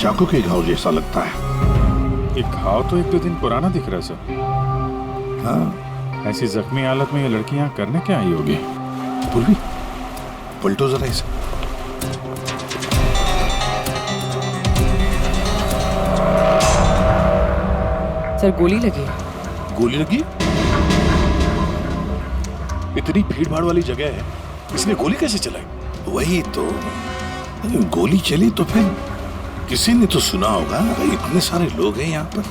चाकू के घाव जैसा लगता है। ये घाव तो 1-2 दिन पुराना दिख रहा है सर। हाँ, ऐसी जख्मी हालत में ये लड़की यहाँ करने क्या आई होगी? पूर्वी, पलटो जरा इसे। सर गोली लगी। गोली लगी? इतनी भीड़ भाड़ वाली जगह है, इसने गोली कैसे चलाई? वही तो, गोली चली तो फिर किसी ने तो सुना होगा। इतने सारे लोग हैं यहाँ पर।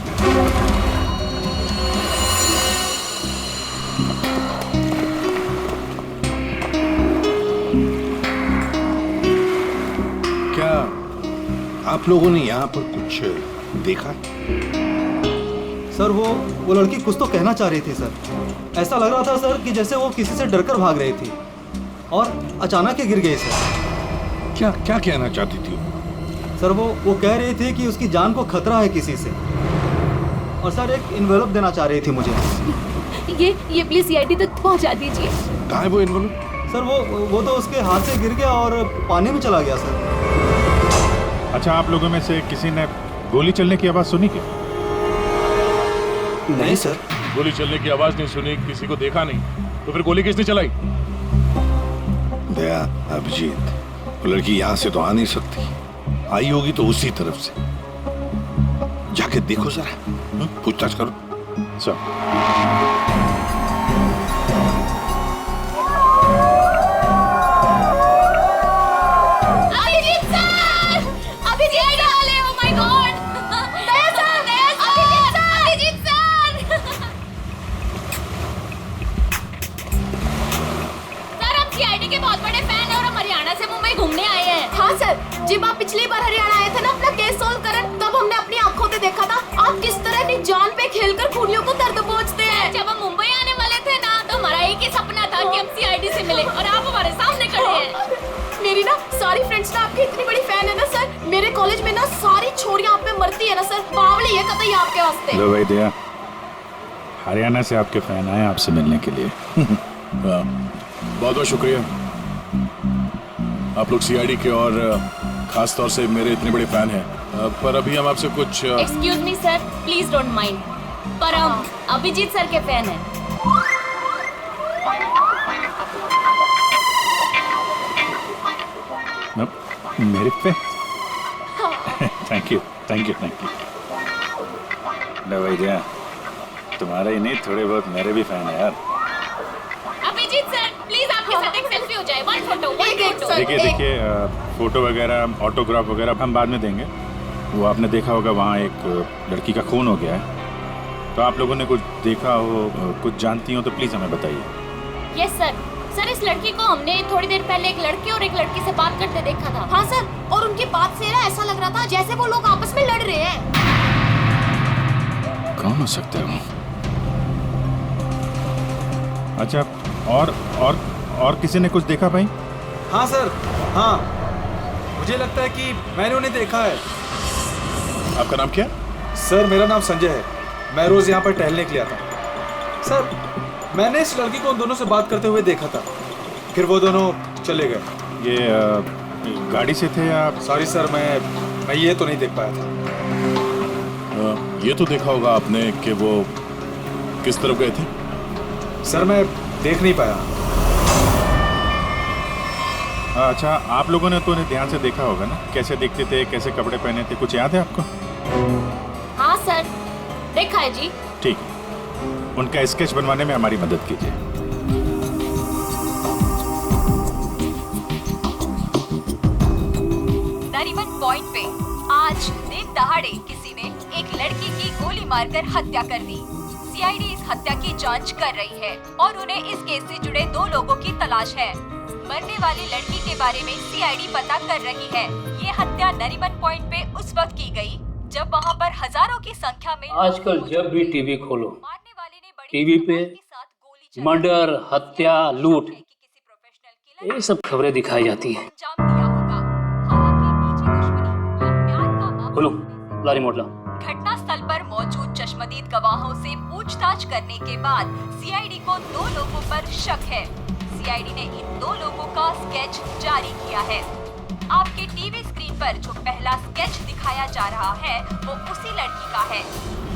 क्या आप लोगों ने यहाँ पर कुछ देखा? सर वो लड़की कुछ तो कहना चाह रही थी सर। ऐसा लग रहा था सर कि जैसे वो किसी से डरकर भाग रही थी और अचानक ही गिर गई सर। क्या क्या कहना चाहती थी? सर वो कह रही थी कि उसकी जान को खतरा है किसी से, और सर एक इन्वेलप देना चाह रही थी मुझे। ये प्लीज सीआईडी तक पहुंचा दीजिए। कहाँ है वो इन्वेलप? सर वो तो उसके हाथ से गिर गया और पानी में चला गया सर। अच्छा, आप लोगों में से किसी ने गोली चलने की आवाज सुनी क्या? नहीं सर। गोली चलने की आवाज नहीं सुनी, किसी को देखा नहीं, तो फिर गोली किसने चलाई? दया, अभिजीत, वो लड़की यहाँ से तो आ नहीं सकती। आई होगी तो उसी तरफ से। जाके देखो जरा, पूछताछ करो। अभिजीत सर! अभिजीत वाले, oh my God! Daya sir! Abhijit sir! Sir, हम सीआईडी के बहुत बड़े फैन हैं और हम हरियाणा से मुंबई घूमने आए हैं। हाँ सर, जब आप पिछली बार हरियाणा आए थे ना अपना केस सोल्व करन, तब हमने अपनी आंखों से देखा था आप किस तरह अपनी जान पे खेलकर खूनियों को दर्द पहुंचते हैं। जब हम मुंबई आने वाले थे ना, तो हमारा एक ही सपना था कि हम सीआईडी से मिले, और आप हमारे सामने खड़े हैं। मेरी ना सारी फ्रेंड्स ना आपकी इतनी बड़ी फैन है ना सर। मेरे कॉलेज में ना सारी छोरियां आप पे मरती है ना सर। बावली है कतई आपके वास्ते। लो भाई दया, हरियाणा से आपके फैन आए आपसे मिलने के लिए। बहुत बहुत शुक्रिया। आप लोग सीआईडी के और खास तौर से मेरे इतने बड़े फैन हैं, पर अभी हम आपसे कुछ excuse me sir, please don't mind, पर हम अभिजीत सर के फैन हैं। मेरे पे? Thank you. लो भाई दया, तुम्हारा ही नहीं, थोड़े बहुत मेरे भी फैन है यार। अभिजीत सर, प्लीज आपके साथ एक सेल्फी हो जाए। One photo. देखिए, फोटो वगैरह, ऑटोग्राफ वगैरह हम बाद में देंगे। वो आपने देखा होगा वहाँ एक लड़की का खून हो गया है, तो आप लोगों ने कुछ देखा हो, कुछ जानती हो तो प्लीज हमें बताइए। Yes sir. सर, इस लड़की को हमने थोड़ी देर पहले एक लड़के और एक लड़की से बात करते देखा था। हाँ सर, और उनकी बात से ना ऐसा लग रहा था जैसे वो लोग आपस में लड़ रहे हैं। कौन हो सकते हो? अच्छा, और किसी ने कुछ देखा भाई? हाँ सर, हाँ, मुझे लगता है कि मैंने उन्हें देखा है। आपका नाम क्या? सर मेरा नाम संजय है, मैं रोज यहाँ पर टहलने के लिए आता हूँ। सर मैंने इस लड़की को उन दोनों से बात करते हुए देखा था, फिर वो दोनों चले गए। ये गाड़ी से थे या? सॉरी सर, मैं ये तो नहीं देख पाया था। ये तो देखा होगा आपने कि वो किस तरफ गए थे। सर मैं देख नहीं पाया। अच्छा, आप लोगों ने तो उन्हें ध्यान से देखा होगा ना, कैसे दिखते थे, कैसे कपड़े पहने थे, कुछ याद है आपको? हाँ सर, देखा है जी। ठीक, उनका स्केच बनवाने में हमारी मदद कीजिए। नरीमन पॉइंट पे आज दिन दहाड़े किसी ने एक लड़की की गोली मारकर हत्या कर दी। सीआईडी इस हत्या की जांच कर रही है और उन्हें इस केस से जुड़े 2 लोगों की तलाश है। मरने वाली लड़की के बारे में सीआईडी पता कर रही है। ये हत्या नरीमन पॉइंट पे उस वक्त की गई जब वहाँ पर हजारों की संख्या में आजकल जब भी टीवी खोलो, मारने वाले ने बड़ी टीवी पे धमाके के साथ गोली चलाई। मर्डर, हत्या, लूट, किसी प्रोफेशनल किलर ये सब खबरें दिखाई जाती हैं। अंजाम दिया होगा। हालांकि निजी दुश्मनी या प्यार का मामला खोलो, ला रिमोट ला। घटना स्थल पर मौजूद चश्मदीद गवाहों से पूछताछ करने के बाद सीआईडी को 2 लोगों पर शक है। सीआईडी ने इन 2 लोगों का स्केच जारी किया है। आपके टीवी स्क्रीन पर जो पहला स्केच दिखाया जा रहा है वो उसी लड़की का है।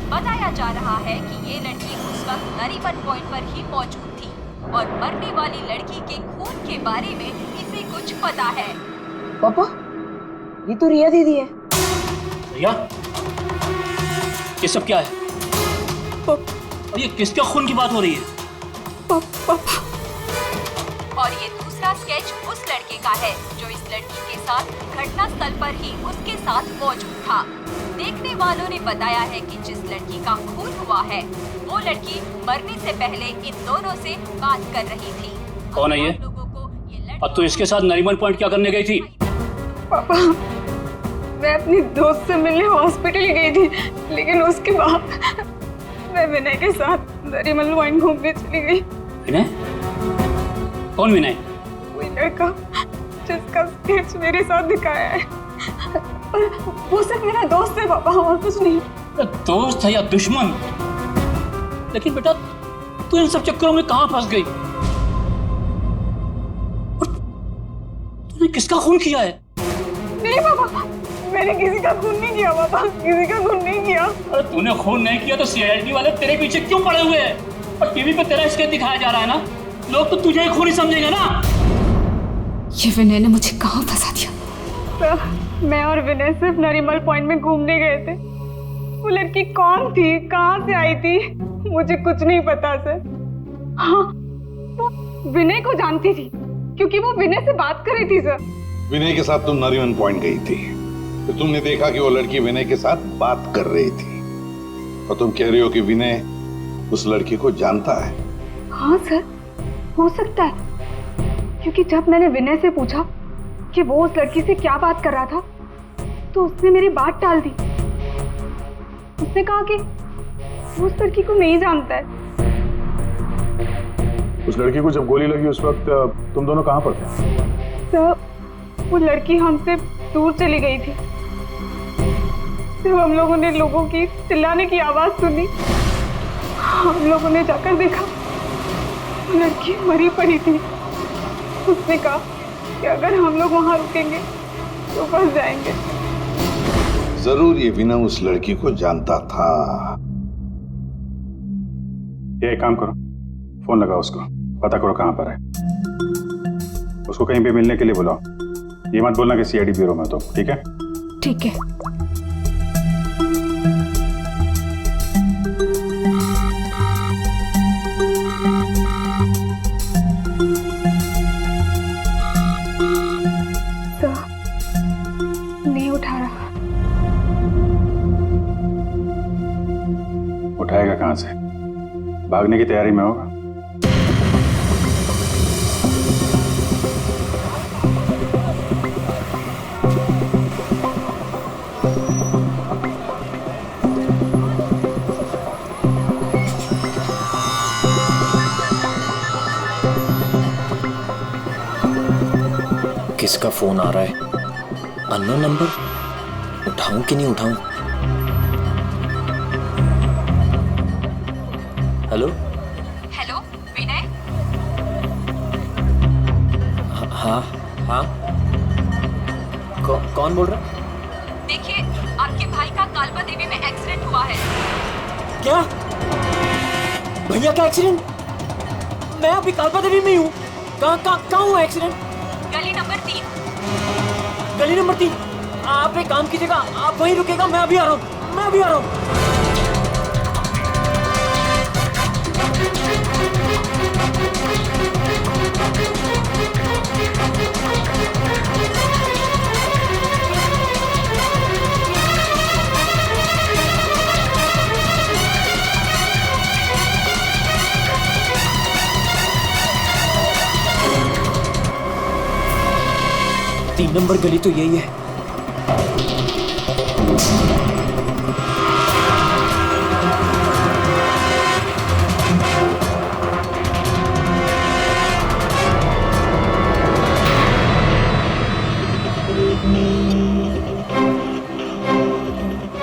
बताया जा रहा है कि ये लड़की उस वक्त नरीमन पॉइंट पर ही मौजूद थी और मरने वाली लड़की के खून के बारे में इसे कुछ पता है। पापा, ये तो रिया दीदी है। भैया, ये सब क्या है? और ये किसके खून की बात हो रही है? और ये दूसरा स्केच उस लड़के का है जो इस लड़की के साथ घटना स्थल पर ही उसके साथ मौजूद था। देखने वालों ने बताया है कि जिस लड़की का खून हुआ है वो लड़की मरने से पहले इन दोनों से बात कर रही थी। कौन है ये? लोगों को ये अब तो इसके साथ नरीमन पॉइंट क्या करने गई थी? पापा, मैं अपनी दोस्त से मिलने हॉस्पिटल गई थी, लेकिन उसके बाद मैं विनय के साथ नरीमन पॉइंट घूमने चली गई। विनय? कौन विनय? वही लड़का जिसका स्केच मेरे साथ दिखाया है। वो सिर्फ मेरा दोस्त है पापा, और कुछ नहीं। दोस्त है या दुश्मन? लेकिन बेटा, तू इन सब चक्करों में कहाँ फंस गई? और तूने किसका खून किया है? नहीं पापा, मैंने किसी का खून नहीं किया पापा, किसी का खून नहीं किया। अरे तूने खून नहीं किया तो सीआईडी वाले तेरे पीछे क्यों पड़े हुए हैं? और टीवी पे तेरा स्केच दिखाया जा रहा है ना, लोग तो तुझे ही खूनी समझेंगे ना। ये विनय ने मुझे कहाँ फंसा दिया? सर, मैं और विनय सिर्फ नरीमन पॉइंट में घूमने गए थे। वो लड़की कौन थी, कहाँ से आई थी, मुझे कुछ नहीं पता सर। हाँ, वो विनय को जानती थी क्योंकि वो विनय से बात कर रही थी सर। विनय के साथ तुम नरीमन पॉइंट गई थी, तो तुमने देखा कि वो लड़की विनय के साथ बात कर रही थी, और तुम कह रही हो कि विनय उस लड़की को जानता है। हाँ सर, हो सकता है, क्योंकि जब मैंने विनय से पूछा कि वो उस लड़की से क्या बात कर रहा था, तो उसने मेरी बात टाल दी। उसने कहा कि वो उस लड़की को नहीं जानता है। उस लड़की को जब गोली लगी उस वक्त तुम दोनों कहाँ पर थे? सर, वो लड़की हमसे दूर चली गई थी। जब हम लोगों ने लोगों की चिल्लाने की आवाज सुनी, हम लोगों ने जाकर देखा वो लड़की मरी पड़ी थी। उसने कहा कि अगर हम लोग वहां रुकेंगे तो फंस जाएंगे। जरूर ये विनय उस लड़की को जानता था। ये एक काम करो, फोन लगाओ उसको, पता करो कहाँ पर है। उसको कहीं पे मिलने के लिए बुलाओ। ये मत बोलना कि सीआईडी ब्यूरो में तो, ठीक है? ठीक है। नहीं उठा रहा। उठाएगा कहाँ से? भागने की तैयारी में होगा। किसका फोन आ रहा है? Unknown number? उठाऊं कि नहीं उठाऊं? हेलो? हेलो विनय? हाँ हाँ, कौन बोल रहा? देखिए, आपके भाई का कालबा देवी में एक्सीडेंट हुआ है। क्या? भैया का एक्सीडेंट? मैं अभी कालबा देवी में हूँ। कहाँ हुआ एक्सीडेंट? गली नंबर 3। गली नंबर 3? आप एक काम कीजिएगा, आप वहीं रुकेगा, मैं अभी आ रहा हूँ, मैं अभी आ रहा हूँ। तीन नंबर गली तो यही है।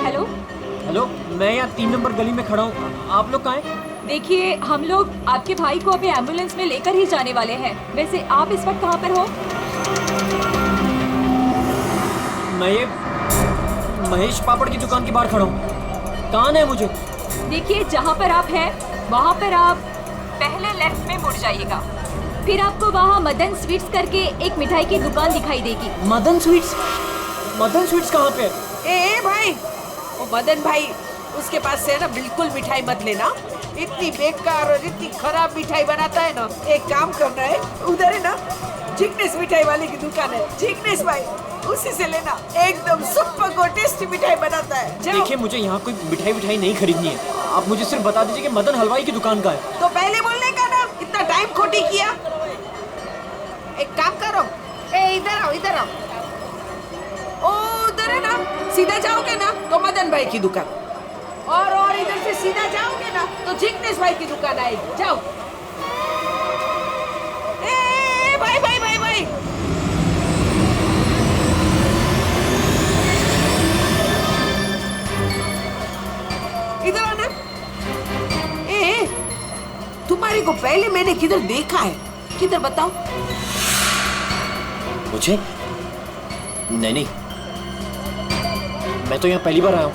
हेलो? हेलो, मैं यहाँ 3 नंबर गली में खड़ा हूँ। आप लोग कहाँ हैं? देखिए, हम लोग आपके भाई को अभी एम्बुलेंस में लेकर ही जाने वाले हैं। वैसे आप इस वक्त कहाँ पर हो? ये महेश पापड़ की दुकान के बाहर खड़ा हूँ। कहाँ है मुझे? देखिए जहाँ पर आप हैं वहाँ पर आप पहले लेफ्ट में मुड़ जाइएगा, फिर आपको वहाँ मदन स्वीट्स करके एक मिठाई की दुकान दिखाई देगी। मदन स्वीट्स? मदन स्वीट्स कहाँ पे है? ए भाई, वो मदन भाई, उसके पास से ना बिल्कुल मिठाई मत लेना। इतनी बेकार और इतनी खराब मिठाई बनाता है ना। एक काम करना है, उधर है ना जिग्नेश मिठाई वाले की दुकान है, जिग्नेश भाई, उसी से लेना। एकदम सुपर को टेस्टी मिठाई बनाता है। देखिए मुझे यहाँ कोई मिठाई नहीं खरीदनी है। आप मुझे सिर्फ बता दीजिए कि मदन हलवाई की दुकान का है। तो पहले बोलने का ना, इतना टाइम खोटी किया। एक काम करो, इधर आओ, इधर आओ। ओ उधर है ना, सीधा जाओगे ना तो मदन भाई की दुकान, और इधर से सीधा जाओगे ना तो जिग्नेश भाई की दुकान आएगी। जाओ। भाई भाई भाई भाई, इधर आना। तुम्हारे को पहले मैंने किधर देखा है? किधर बताओ? मुझे? नहीं, मैं तो यहाँ पहली बार आया हूँ।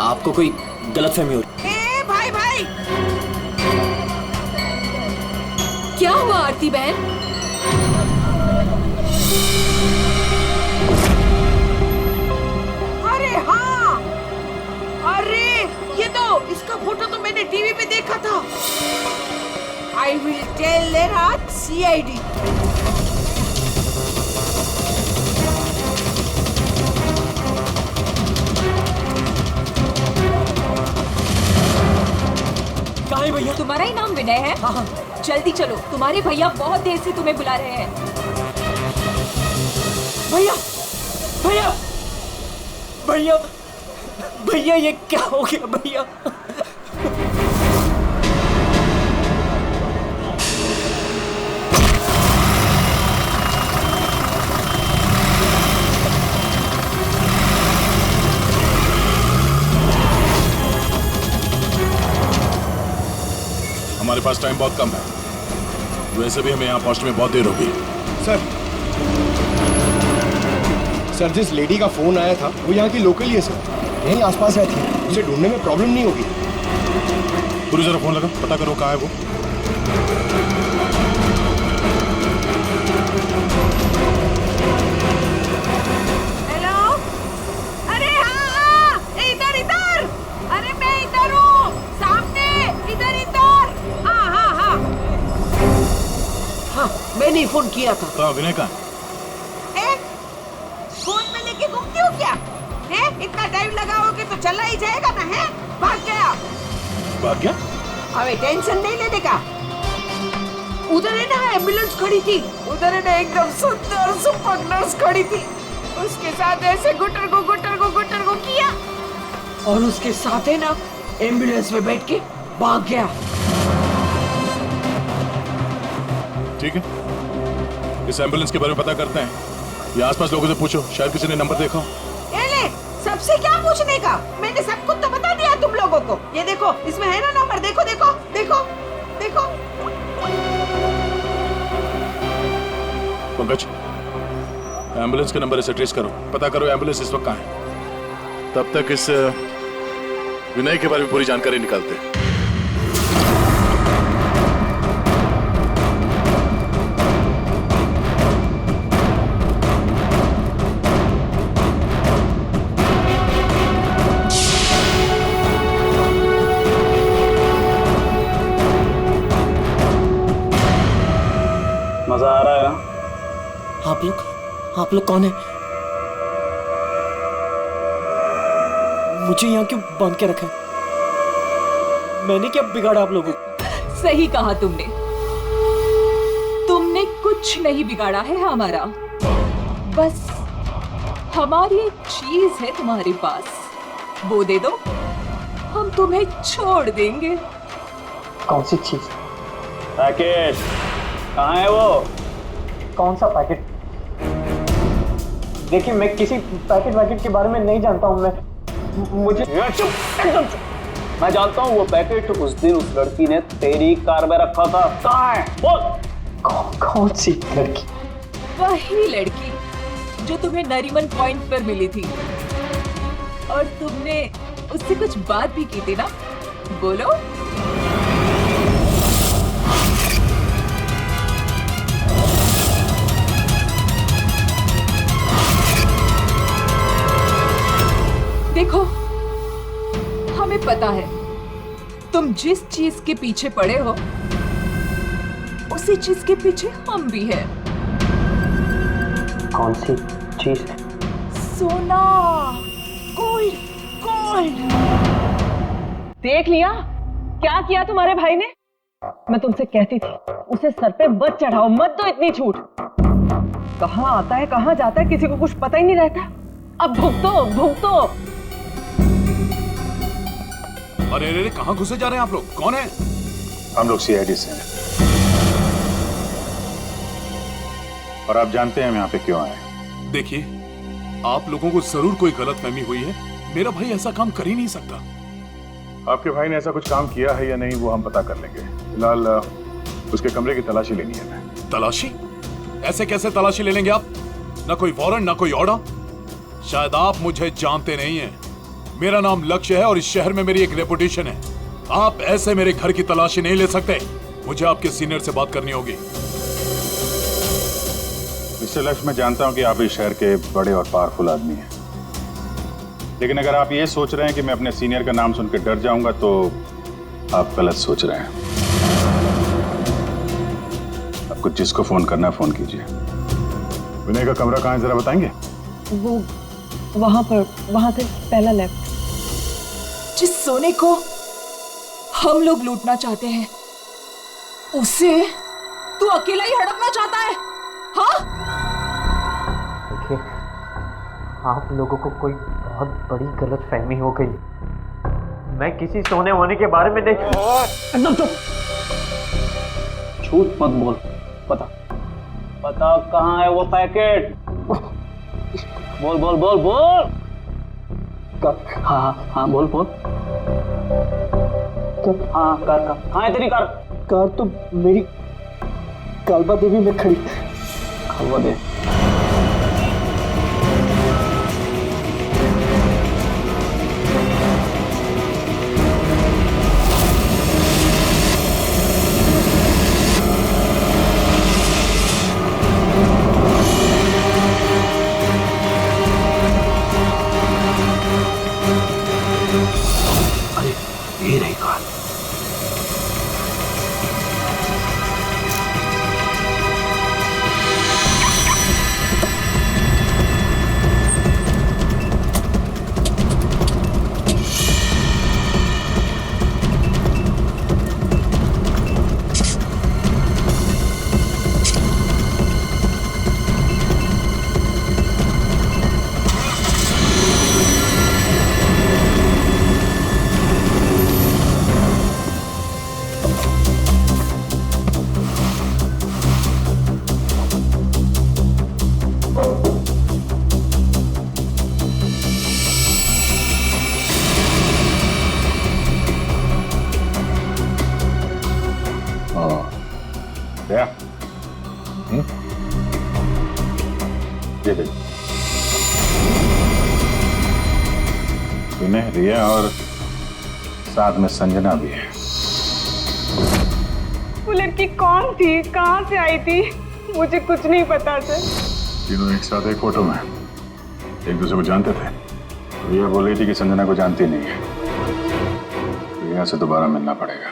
आपको कोई गलतफहमी हो रही? भाई भाई, क्या हुआ आरती बहन? अरे हाँ, अरे ये तो, इसका फोटो तो मैंने टीवी पे देखा था। I will tell there CID। कहाँ है भैया? तुम्हारा ही नाम विनय है? हाँ। जल्दी चलो, तुम्हारे भैया बहुत देर से तुम्हें बुला रहे हैं। भैया भैया भैया भैया, ये क्या हो गया भैया? हमारे पास टाइम बहुत कम है, वैसे भी हमें यहाँ पहुँचने में बहुत देर होगी। सर, जिस लेडी का फोन आया था वो यहाँ की लोकल ही है सर, यहीं आसपास रहती है, उसे ढूंढने में प्रॉब्लम नहीं होगी। पूरी जरा फोन लगा, पता करो कहाँ है वो। हेलो, अरे हाँ, इधर इधर, अरे मैं इधर हूँ, सामने, इधर इधर। हाँ हाँ हाँ हाँ, मैंने ही फोन किया था। तो विनय कहाँ? फोन में लेके घूमती हो क्या? है? इतना टाइम लगाओगे तो चला ही जाएगा ना। है? भाग गया। भाग गया? अबे टेंशन नहीं लेने का। उधर है ना एम्बुलेंस खड़ी थी, उधर है ना एकदम सुंदर सुपर नर्स खड़ी थी, उसके साथ ऐसे गुटर को किया, और उसके साथ है ना एम्बुलेंस में बैठ के भाग गया। ठीक है, इस एम्बुलेंस के बारे में पता करते हैं। ये आसपास लोगों से पूछो, शायद किसी ने नंबर देखा हो। ये ले, सबसे क्या पूछने का? मैंने सब कुछ तो बता दिया तुम लोगों को। ये देखो, इसमें है ना नंबर, देखो देखो देखो देखो। पंकज, एम्बुलेंस का नंबर इसे ट्रेस करो, पता करो एम्बुलेंस इस वक्त कहाँ है। तब तक इस विनय के बारे में पूरी जानकारी निकालते हैं। मजा आ रहा है ना? आप लोग कौन है? मुझे यहाँ क्यों बांध के रखा है? मैंने क्या बिगाड़ा आप लोगों को? सही कहा तुमने कुछ नहीं बिगाड़ा है हमारा, बस हमारी एक चीज है तुम्हारे पास, वो दे दो, हम तुम्हें छोड़ देंगे। कौन सी चीज? राकेश, कहाँ है वो? कौन सा पैकेट? देखिए, मैं किसी पैकेट के बारे में नहीं जानता हूँ। मुझे चुप, एकदम चुप। मैं जानता हूँ वो पैकेट उस दिन उस लड़की ने तेरी कार में रखा था। कहाँ है? बोल। कौन सी लड़की? वही लड़की जो तुम्हें नरीमन पॉइंट पर मिली थी, और तुमने उससे कुछ बात भी की थी ना, बोलो। देखो, हमें पता है तुम जिस चीज के पीछे पड़े हो उसी चीज के पीछे हम भी हैं। कौन सी चीज? सोना, गोल्ड, गोल्ड। देख लिया क्या किया तुम्हारे भाई ने? मैं तुमसे कहती थी उसे सर पे मत चढ़ाओ, मत दो इतनी छूट। कहाँ आता है कहाँ जाता है किसी को कुछ पता ही नहीं रहता। अब भुगतो भुगतो। अरे अरे कहाँ घुसे जा रहे हैं आप लोग? कौन है? हम लोग सीआईडी से हैं। और आप जानते हैं हम यहाँ पे क्यों आए? देखिए, आप लोगों को जरूर कोई गलतफहमी हुई है। मेरा भाई ऐसा काम कर ही नहीं सकता। आपके भाई ने ऐसा कुछ काम किया है या नहीं वो हम पता कर लेंगे। फिलहाल उसके कमरे की तलाशी लेनी है हमें। तलाशी? ऐसे कैसे तलाशी ले लेंगे आप? ना कोई वारंट ना कोई ऑर्डर। शायद आप मुझे जानते नहीं हैं। मेरा नाम लक्ष्य है और इस शहर में मेरी एक रेपुटेशन है। आप ऐसे मेरे घर की तलाशी नहीं ले सकते। मुझे आपके सीनियर से बात करनी होगी। मिस्टर लक्ष्य, मैं जानता हूं कि आप इस शहर के बड़े और पावरफुल आदमी हैं, लेकिन अगर आप ये सोच रहे हैं कि मैं अपने सीनियर का नाम सुनकर डर जाऊंगा तो आप गलत सोच रहे हैं। आपको जिसको फोन करना है फोन कीजिए। विनय का कमरा कहाँ है जरा बताएंगे? वो वहां पर, वहां से पहला लेफ्ट। जिस सोने को हम लोग लूटना चाहते हैं उसे तू अकेला ही हड़पना चाहता है? हाँ? देखिए, आप लोगों को कोई बहुत बड़ी गलतफहमी हो गई। मैं किसी सोने होने के बारे में नहीं। एकदम चुप, झूठ मत बोल। पता कहाँ है वो पैकेट? बोल बोल बोल बोल। हाँ बोल बोल। हाँ कार कहाँ है तेरी कार? कार तो मेरी कालबा देवी में खड़ी। कालबा देवी? ये रही कार। ये देखो, विनय, रिया और साथ में संजना भी है। वो लड़की कौन थी, कहाँ से आई थी? मुझे कुछ नहीं पता सर। तीनों एक साथ एक फोटो में एक दूसरे को जानते थे। रिया बोल रही थी कि संजना को जानती नहीं है। रिया से दोबारा मिलना पड़ेगा।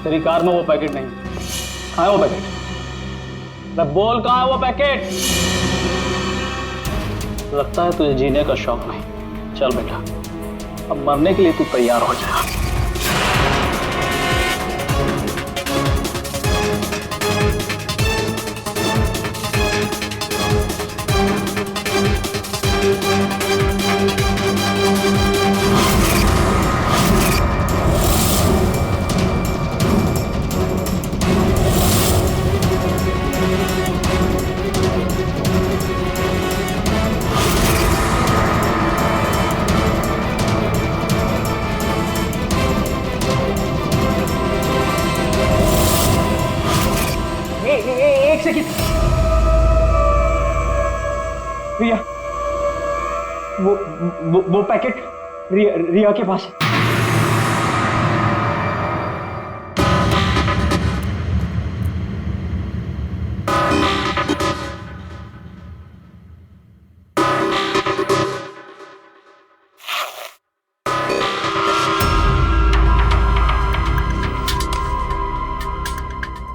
तेरी कार में वो पैकेट नहीं। कहाँ है वो पैकेट? मैं बोल, कहाँ है वो पैकेट? लगता है तुझे जीने का शौक नहीं। चल बेटा, अब मरने के लिए तू तैयार हो जा। रिया, वो पैकेट रिया के पास है।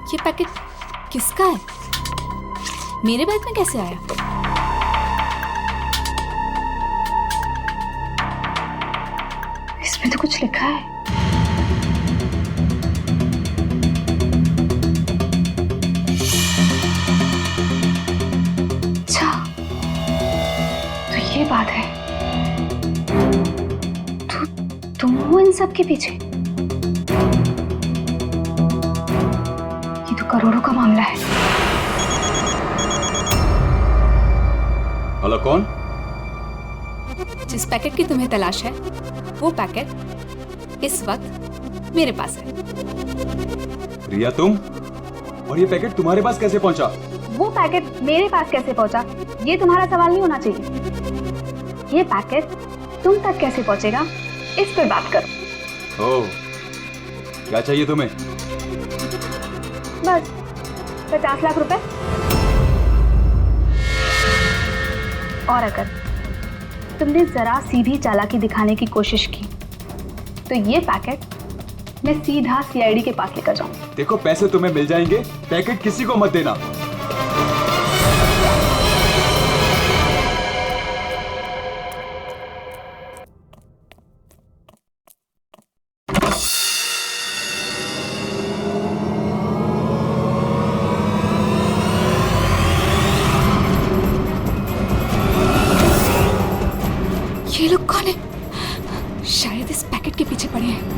ये पैकेट किसका है? मेरे बैग में कैसे आया? इसमें तो कुछ लिखा है। अच्छा, तो ये बात है। तुम हो इन सब के पीछे? ये तो करोड़ों का मामला है। हेलो, कौन? जिस पैकेट की तुम्हें तलाश है वो पैकेट इस वक्त मेरे पास है। रिया, तुम? और ये पैकेट तुम्हारे पास कैसे पहुंचा? वो पैकेट मेरे पास कैसे पहुंचा ये तुम्हारा सवाल नहीं होना चाहिए। ये पैकेट तुम तक कैसे पहुंचेगा इस पर बात करो। ओह, क्या चाहिए तुम्हें? बस 50 लाख रुपए। और अगर तुमने जरा सी भी चालाकी दिखाने की कोशिश की तो ये पैकेट मैं सीधा सीआईडी के पास लेकर जाऊं। देखो, पैसे तुम्हें मिल जाएंगे, पैकेट किसी को मत देना। ये लोग कौन है? शायद इस पैकेट के पीछे पड़े हैं।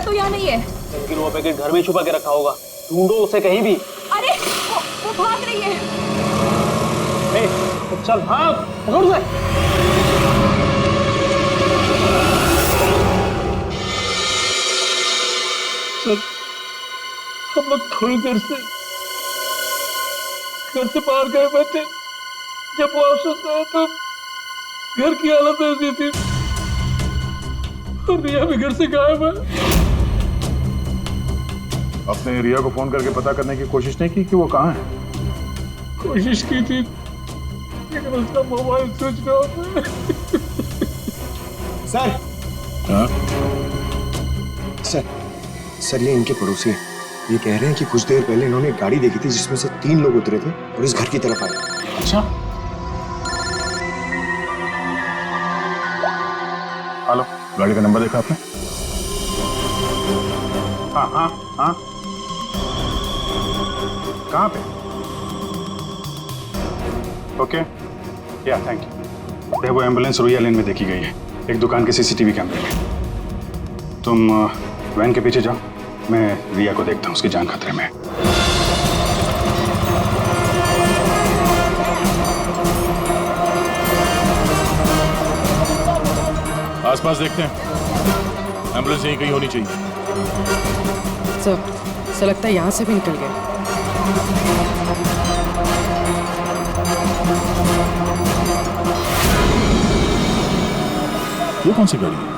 तो यहाँ नहीं है। लेकिन वो पैकेट घर में छुपा के रखा होगा, ढूंढो उसे कहीं भी। अरे वो भाग रही है। तो चल भाग, पकड़ उसे। सर, हम लोग थोड़ी देर से घर से बाहर गए हुए थे। जब वापस आए तो घर की हालत ऐसी थी और रिया भी घर से गायब है। आपने रिया को फोन करके पता करने की कोशिश नहीं की कि वो कहाँ है? कोशिश की थी लेकिन उसका मोबाइल स्विच ऑफ है। सर। हाँ? सर, ये इनके पड़ोसी हैं। ये कह रहे हैं कि कुछ देर पहले इन्होंने एक गाड़ी देखी थी जिसमें से 3 लोग उतरे थे और इस घर की तरफ आए। अच्छा, हेलो, गाड़ी का नंबर देखा आपने? हाँ हाँ हाँ, कहाँ पे? ओके, या थैंक यू। वो एम्बुलेंस रोया लेन में देखी गई है, एक दुकान के सीसीटीवी कैमरे में। तुम वैन के पीछे जाओ, मैं रिया को देखता हूँ, उसकी जान खतरे में है। आसपास देखते हैं, एम्बुलेंस यहीं कहीं होनी चाहिए। सर लगता है यहाँ से भी निकल गए। ये कौन सी गाड़ी है?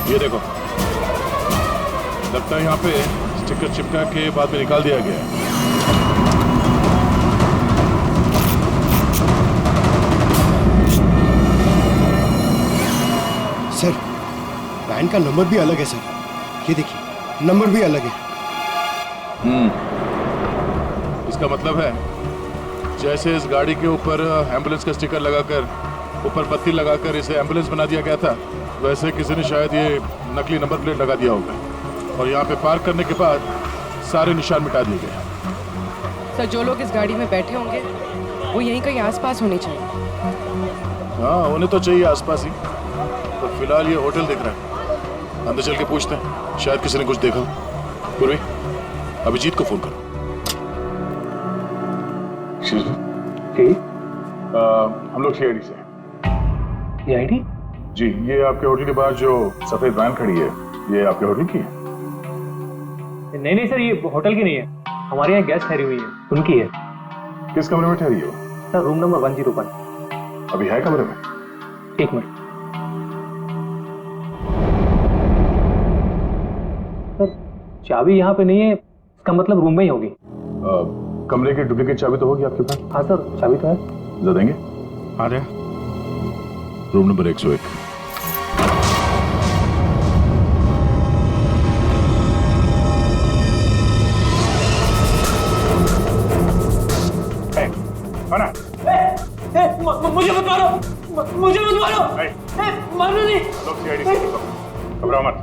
ये देखो, लगता है यहाँ पे स्टिकर चिपका के बाद में निकाल दिया गया है। सर वैन का नंबर भी अलग है सर, ये देखिए नंबर भी अलग है। इसका मतलब है जैसे इस गाड़ी के ऊपर एम्बुलेंस का स्टिकर लगाकर ऊपर पत्ती लगाकर इसे एम्बुलेंस बना दिया गया था, वैसे किसी ने शायद ये नकली नंबर प्लेट लगा दिया होगा और यहाँ पे पार्क करने के बाद सारे निशान मिटा दिए गए। सर जो लोग इस गाड़ी में बैठे होंगे वो यहीं कहीं आसपास होने चाहिए। हाँ उन्हें तो चाहिए आसपास ही। तो फिलहाल ये होटल दिख रहा है, अंदर चल के पूछते हैं, शायद किसी ने कुछ देखा। पूर्वी अभिजीत को फोन करो। हम लोग सीआईडी से। सीआईडी? जी, ये आपके होटल के बाहर जो सफेद वैन खड़ी है, ये आपके होटल की है? नहीं सर, ये होटल की नहीं है, हमारे यहाँ गेस्ट ठहरी हुई है, उनकी है। किस कमरे में ठहरी हो? Sir room number 101। अभी है कमरे में? एक मिनट सर, चाबी यहाँ पे नहीं है, इसका मतलब रूम में ही होगी। कमरे की डुप्लीकेट चाबी तो होगी आपके पास? हाँ सर, चाबी तो है। दे देंगे? आ जाए। Room number 101। मुझे मत मारो, मुझे मत मारो, मारो नहीं। लोग सीआईडी से घबराओ मत।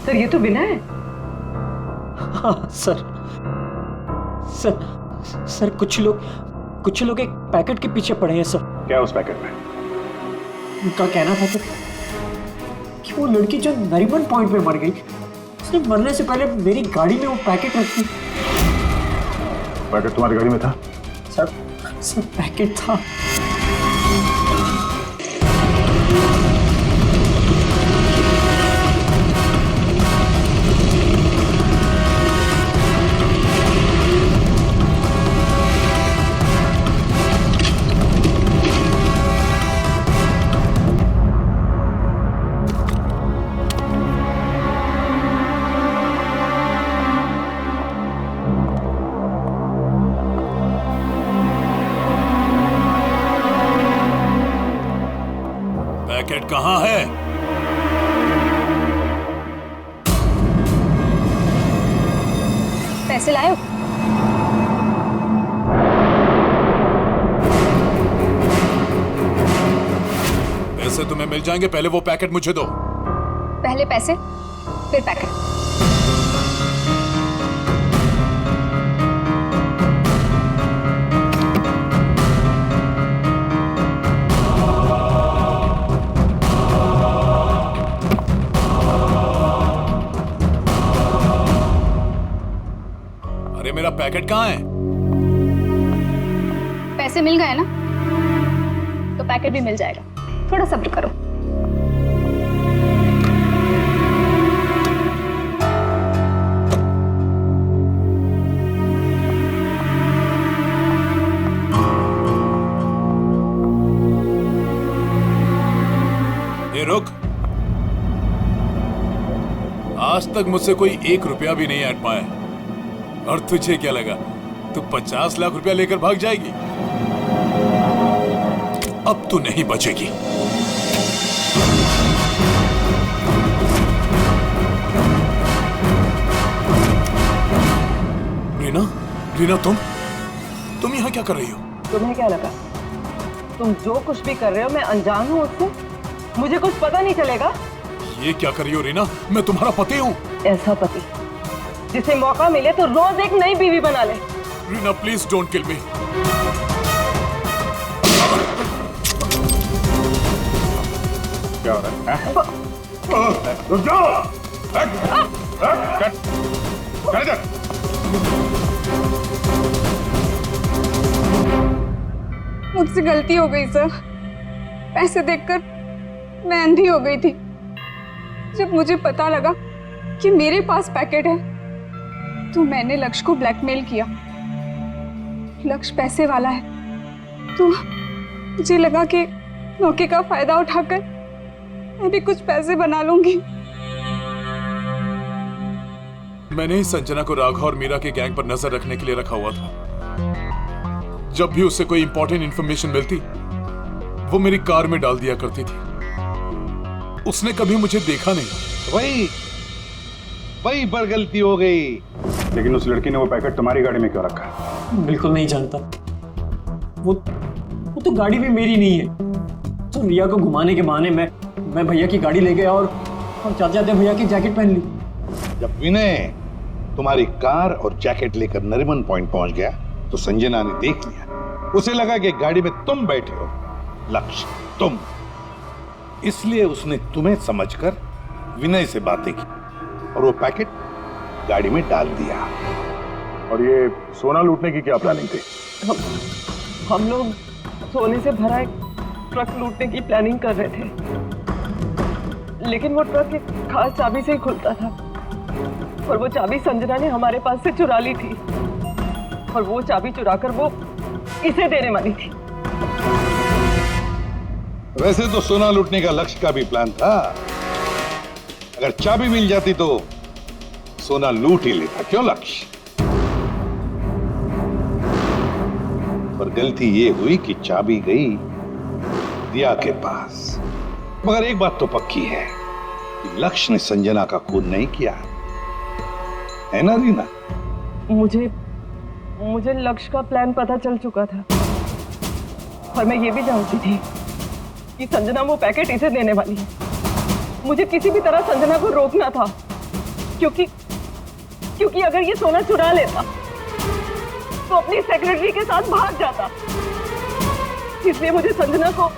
सर ये तो बिना है। हाँ सर कुछ लोग एक पैकेट के पीछे पड़े हैं सर। क्या उस पैकेट में? उनका कहना था कि वो लड़की जो नरीमन पॉइंट में मर गई, उसने मरने से पहले मेरी गाड़ी में वो पैकेट रखी। पैकेट तुम्हारी गाड़ी में था? सर पैकेट था। पैकेट कहाँ है? पैसे लाए? पैसे तुम्हें मिल जाएंगे, पहले वो पैकेट मुझे दो। पहले पैसे फिर पैकेट। मेरा पैकेट कहाँ है? पैसे मिल गए ना, तो पैकेट भी मिल जाएगा, थोड़ा सब्र करो। ये रुक, आज तक मुझसे कोई 1 रुपया भी नहीं ऐड पाया, और तुझे क्या लगा तू 50 लाख रुपया लेकर भाग जाएगी? अब तू नहीं बचेगी। रीना तुम यहाँ क्या कर रही हो? तुम्हें क्या लगा तुम जो कुछ भी कर रहे हो मैं अनजान हूँ उससे? मुझे कुछ पता नहीं चलेगा? ये क्या कर रही हो रीना? मैं तुम्हारा पति हूँ। ऐसा पति जिसे मौका मिले तो रोज एक नई बीवी बना ले। रीना प्लीज डोंट किल मी। क्या हो रहा है? रुक जाओ। मुझसे गलती हो गई सर, पैसे देखकर मैं अंधी हो गई थी। जब मुझे पता लगा कि मेरे पास पैकेट है तो मैंने लक्ष्य को ब्लैकमेल किया। लक्ष्य पैसे वाला है, तो मुझे लगा कि मौके का फायदा उठाकर मैं भी कुछ पैसे बना लूंगी। मैंने ही संजना को राघव और मीरा के गैंग पर नजर रखने के लिए रखा हुआ था। जब भी उससे कोई इंपॉर्टेंट इंफॉर्मेशन मिलती, वो मेरी कार में डाल दिया करती थी। उसने कभी मुझे देखा नहीं। वही पर गलती हो गई। लेकिन उस लड़की ने वो पैकेट तुम्हारी गाड़ी में क्यों रखा? बिल्कुल नहीं जानता। वो तो गाड़ी भी मेरी नहीं है। तो रिया को घुमाने के बहाने मैं भैया की गाड़ी ले गया और जाते जाते भैया की जैकेट पहन ली। जब विनय तुम्हारी कार और जैकेट लेकर नरीमन पॉइंट पहुंच गया तो संजना ने देख लिया। उसे लगा कि गाड़ी में तुम बैठे हो, लक्ष्य तुम। इसलिए उसने तुम्हें समझकर विनय से बातें की और वो पैकेट गाड़ी में डाल दिया। और ये सोना लूटने की क्या प्लानिंग थी? हम लोग सोने से भरा एक ट्रक लूटने की प्लानिंग कर रहे थे, लेकिन वो ट्रक एक खास चाबी से ही खुलता था और वो चाबी संजना ने हमारे पास से चुरा ली थी और वो चाबी चुराकर वो इसे देने वाली थी। वैसे तो सोना लूटने का लक्ष्य का भी प्लान था। अगर चाबी मिल जाती तो सोना लूट ही लेता, क्यों लक्ष्य? पर गलती ये हुई कि चाबी गई दिया के पास। मगर एक बात तो पक्की है कि लक्ष्य ने संजना का खून नहीं किया, है ना रीना? मुझे लक्ष्य का प्लान पता चल चुका था और मैं ये भी जानती थी कि संजना वो पैकेट इसे देने वाली है। मुझे किसी भी तरह संजना को रोकना था, क्योंकि अगर ये सोना चुरा लेता तो अपनी सेक्रेटरी के साथ भाग जाता। इसलिए मुझे संजना को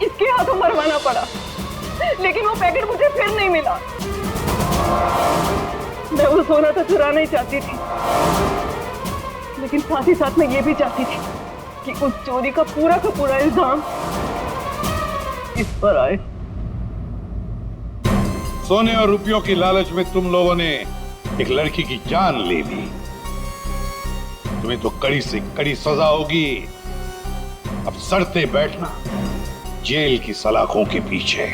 इसके हाथों मरवाना पड़ा, लेकिन वो पैकेट मुझे फिर नहीं मिला। मैं वो सोना तो चुराना ही चाहती थी, लेकिन साथ ही साथ मैं ये भी चाहती थी कि उस चोरी का पूरा इल्जाम इस पर आए। सोने और रुपयों की लालच में तुम लोगों ने एक लड़की की जान ले ली। तुम्हें तो कड़ी से कड़ी सजा होगी। अब सड़ते बैठना जेल की सलाखों के पीछे।